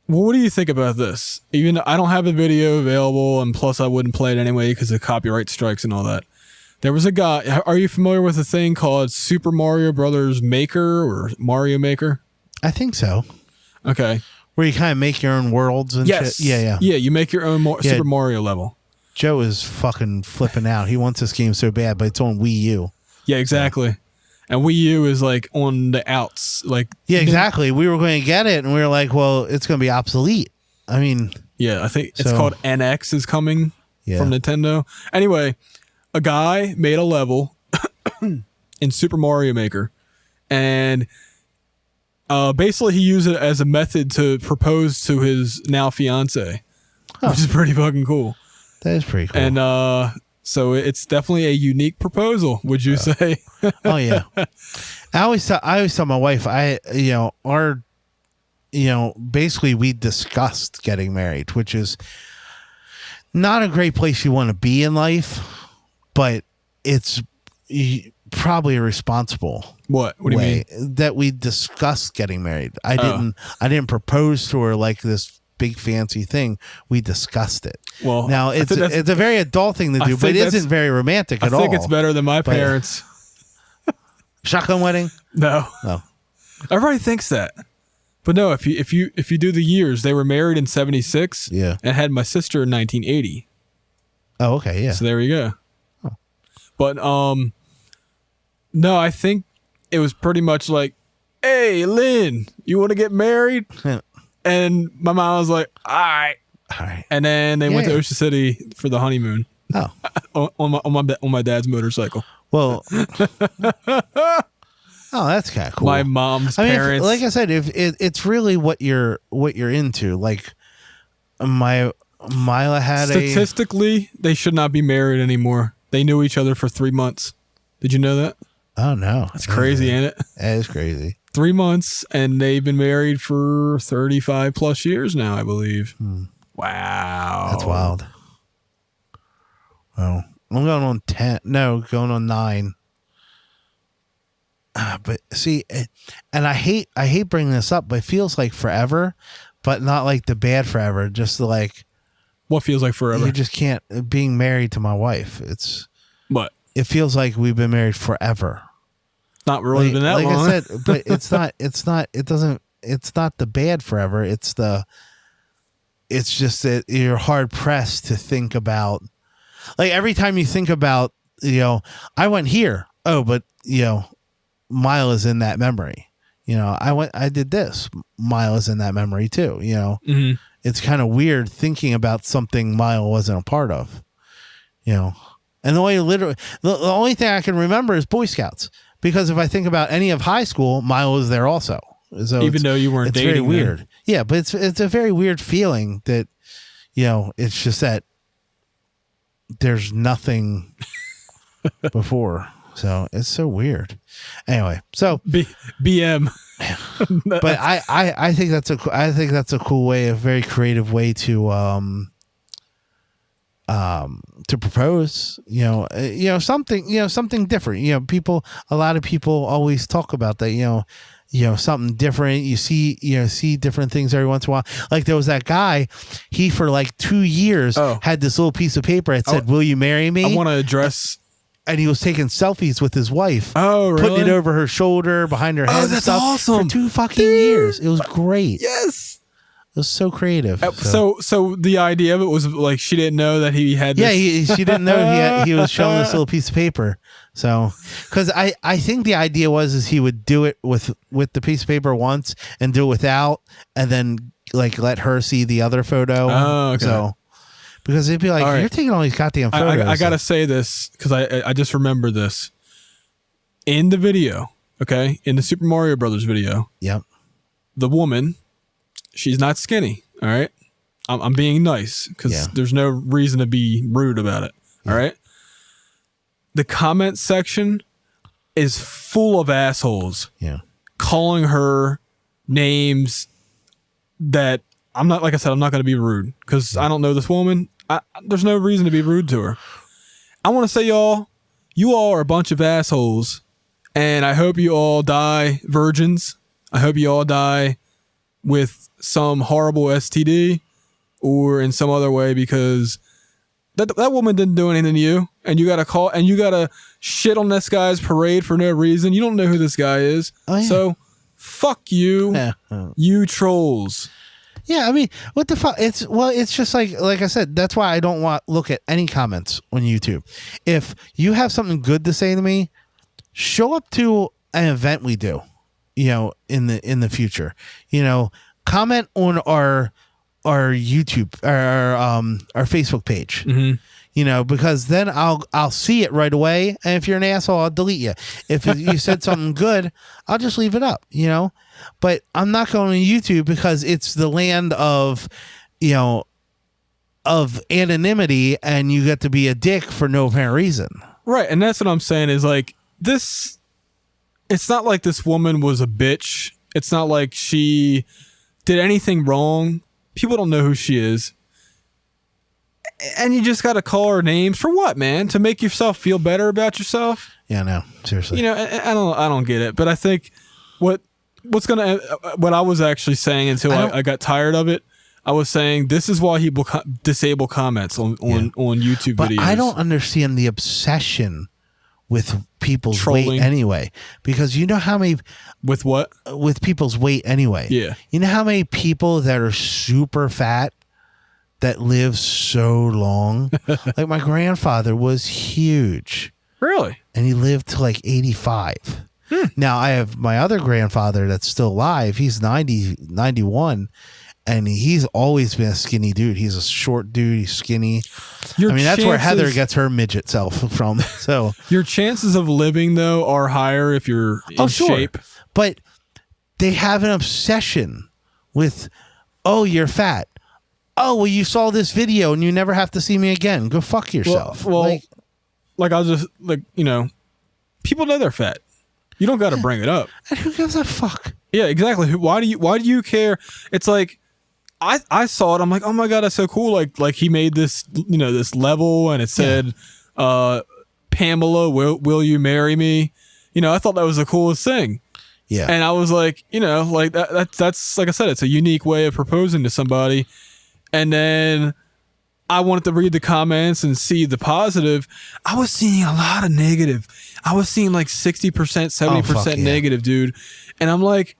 Well, what do you think about this? Even I don't have the video available, and plus I wouldn't play it anyway because of copyright strikes and all that. There was a guy. Are you familiar with a thing called Super Mario Brothers Maker or Mario Maker? I think so. Okay. Where you kind of make your own worlds and Yes. shit. Yeah. Yeah, you make your own Super Mario level. Joe is fucking flipping out. He wants this game so bad, but it's on Wii U. Yeah, exactly. And Wii U is like on the outs. Like yeah, exactly. We were going to get it, and we were like, well, it's going to be obsolete. I mean. Yeah, I think it's called NX is coming from Nintendo. Anyway, a guy made a level in Super Mario Maker, and basically he used it as a method to propose to his now fiance, which is pretty fucking cool. That is pretty cool. And so it's definitely a unique proposal, would you say? Oh yeah. I always tell my wife, basically we discussed getting married, which is not a great place you want to be in life, but it's probably a responsible what do you mean that we discussed getting married. I didn't propose to her like this big fancy thing. We discussed it. Well, now it's a very adult thing to do, but it isn't very romantic at all. I think it's better than my parents. Shotgun wedding? No. Everybody thinks that, but no. If you do the years, they were married in 76. Yeah, and had my sister in 1980. Oh, okay, yeah. So there you go. Oh. But no, I think it was pretty much like, "Hey, Lynn, you want to get married?" And my mom was like, all right. And then they went to Ocean City for the honeymoon. Oh. on my dad's motorcycle. Well. Oh, that's kind of cool. My mom's parents. Like I said, if it's really what you're into. Like Mila had statistically, they should not be married anymore. They knew each other for 3 months. Did you know that? Oh no. That's crazy, ain't it? That is crazy. 3 months, and they've been married for 35 plus years now, I believe. Wow. That's wild. Well, I'm going on 10. No, going on 9. But see, and I hate bringing this up, but it feels like forever, but not like the bad forever. Just like what feels like forever. You just can't. Being married to my wife, it's what it feels like we've been married forever. Not really been that long. Like I said, but it's not. It's not the bad forever. It's just that you're hard pressed to think about. Like every time you think about, I went here. Oh, but Mila's in that memory. I did this. Mila's in that memory too. Mm-hmm. It's kind of weird thinking about something Mila wasn't a part of. And the only thing I can remember is Boy Scouts. Because if I think about any of high school, Mila was there also. So even though you weren't dating, it's very weird. Then. Yeah, but it's a very weird feeling that, it's just that there's nothing before. So it's so weird. Anyway, so BM. But I think that's a cool way, a very creative way to propose, something different. A lot of people always talk about that, something different. You see different things every once in a while. Like there was that guy, he for like 2 years had this little piece of paper that said, "Will you marry me?" I want to address. And he was taking selfies with his wife. Oh, really? Putting it over her shoulder, behind her head. Oh, that's awesome. For 2 fucking years. It was great. Yes. It was so creative. So the idea of it was like she didn't know that he had. Yeah, she didn't know he was showing this little piece of paper. So, because I think the idea was he would do it with the piece of paper once and do it without, and then like let her see the other photo. Oh, okay. So, because it'd be like, you're taking all these goddamn photos. I gotta say this because I just remembered this in the video. Okay, in the Super Mario Brothers video. Yep. The woman. She's not skinny, all right? I'm being nice because there's no reason to be rude about it, all right? The comment section is full of assholes calling her names that I'm not, like I said, I'm not going to be rude because I don't know this woman. There's no reason to be rude to her. I want to say, you all are a bunch of assholes, and I hope you all die virgins. I hope you all die with some horrible STD or in some other way because that woman didn't do anything to you, and you got to call and you got to shit on this guy's parade for no reason. You don't know who this guy is. Oh, yeah. So fuck you, you trolls. Yeah, I mean, what the fuck? It's just like I said, that's why I don't look at any comments on YouTube. If you have something good to say to me, show up to an event we do, in the future. Comment on our YouTube, our Facebook page. Mm-hmm. Because then I'll see it right away. And if you're an asshole, I'll delete you. If you said something good, I'll just leave it up, But I'm not going to YouTube because it's the land of anonymity, and you get to be a dick for no apparent reason. Right. And that's what I'm saying is like this. It's not like this woman was a bitch. It's not like she did anything wrong. People don't know who she is. And you just got to call her names for what, man? To make yourself feel better about yourself? Yeah, no, seriously. I don't get it. But I think what I was actually saying until I got tired of it, I was saying this is why he disable comments on YouTube videos. I don't understand the obsession with people's trolling. Weight anyway, because you know how many with what with people's weight anyway. Yeah, you know how many people that are super fat that live so long. Like my grandfather was huge, really, and he lived to like 85. Now I have my other grandfather that's still alive. He's 91. And he's always been a skinny dude. He's a short dude. He's skinny. That's where Heather gets her midget self from. So your chances of living, though, are higher if you're in shape. But they have an obsession with, you're fat. Oh, well, you saw this video and you never have to see me again. Go fuck yourself. Well, I'll just, people know they're fat. You don't got to bring it up. And who gives a fuck? Yeah, exactly. Why do you care? It's like, I saw it. I'm like, oh my God, that's so cool. Like he made this, this level and it said, Pamela, will you marry me? I thought that was the coolest thing. Yeah. And I was like, that's like I said, it's a unique way of proposing to somebody. And then I wanted to read the comments and see the positive. I was seeing a lot of negative. I was seeing like 60%, 70% negative, dude. And I'm like,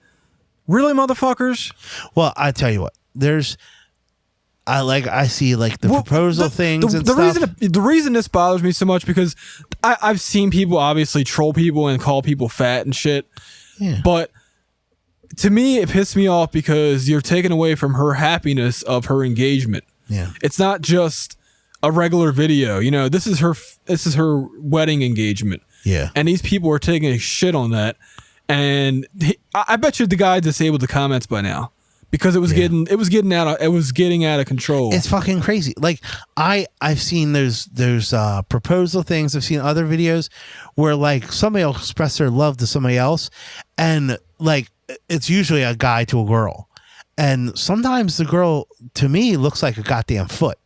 really, motherfuckers? Well, I tell you what. I see the proposal things and stuff. The reason this bothers me so much because I've seen people obviously troll people and call people fat and shit. Yeah. But to me, it pissed me off because you're taking away from her happiness of her engagement. Yeah. It's not just a regular video. This is her wedding engagement. Yeah. And these people are taking a shit on that. And I bet you the guy disabled the comments by now. Because it was getting out of control. It's fucking crazy. Like I've seen those proposal things. I've seen other videos where somebody will express their love to somebody else, and it's usually a guy to a girl, and sometimes the girl to me looks like a goddamn foot,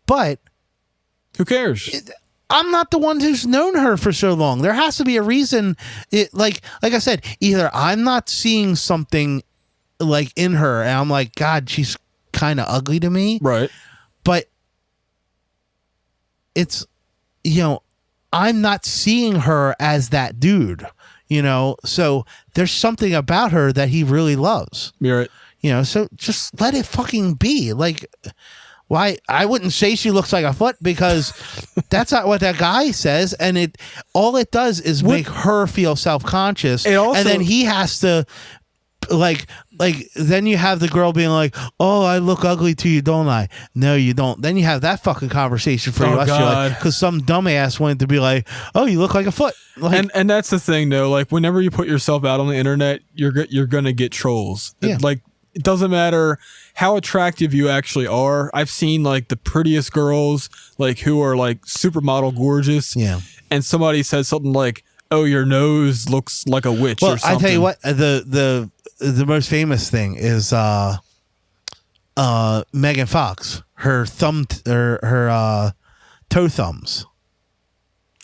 but who cares? I'm not the one who's known her for so long. There has to be a reason. Like I said, either I'm not seeing something in her and I'm like, God, she's kind of ugly to me, right? But it's I'm not seeing her as that dude, so there's something about her that he really loves. You're right. So just let it fucking be. Why I wouldn't say she looks like a foot because that's not what that guy says, and all it does is make her feel self-conscious, and then he has to then you have the girl being like, oh, I look ugly to you, don't I? No, you don't. Then you have that fucking conversation for the rest of your life because some dumbass wanted to be like, oh, you look like a foot. And that's the thing though. Whenever you put yourself out on the internet, you're gonna get trolls. Yeah. It doesn't matter how attractive you actually are. I've seen the prettiest girls who are supermodel gorgeous. Yeah. And somebody says something like, oh, your nose looks like a witch or something. I tell you what, the most famous thing is Megan Fox. Her toe thumbs.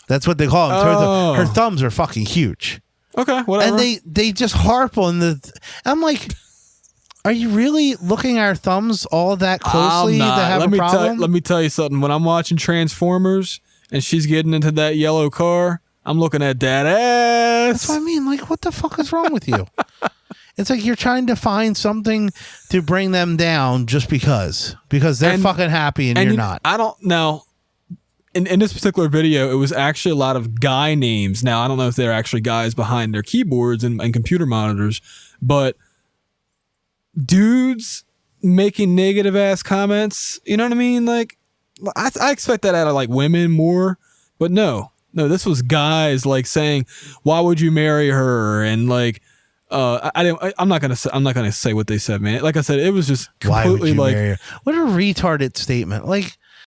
That's what they call them. Oh. Her thumbs are fucking huge. Okay, whatever. And they just harp on I'm like, Are you really looking at our thumbs all that closely to have let a me problem? let me tell you something. When I'm watching Transformers and she's getting into that yellow car, I'm looking at that ass. That's what I mean. Like, what the fuck is wrong with you? It's like you're trying to find something to bring them down just because they're fucking happy and you're not. I don't know. In this particular video, it was actually a lot of guy names. Now, I don't know if they're actually guys behind their keyboards and computer monitors, but dudes making negative ass comments, you know what I mean? Like, I expect that out of like women more, but no, this was guys like saying, "Why would you marry her?" And like, I'm not gonna say what they said, man. Like I said, it was just completely like, what a retarded statement. Like,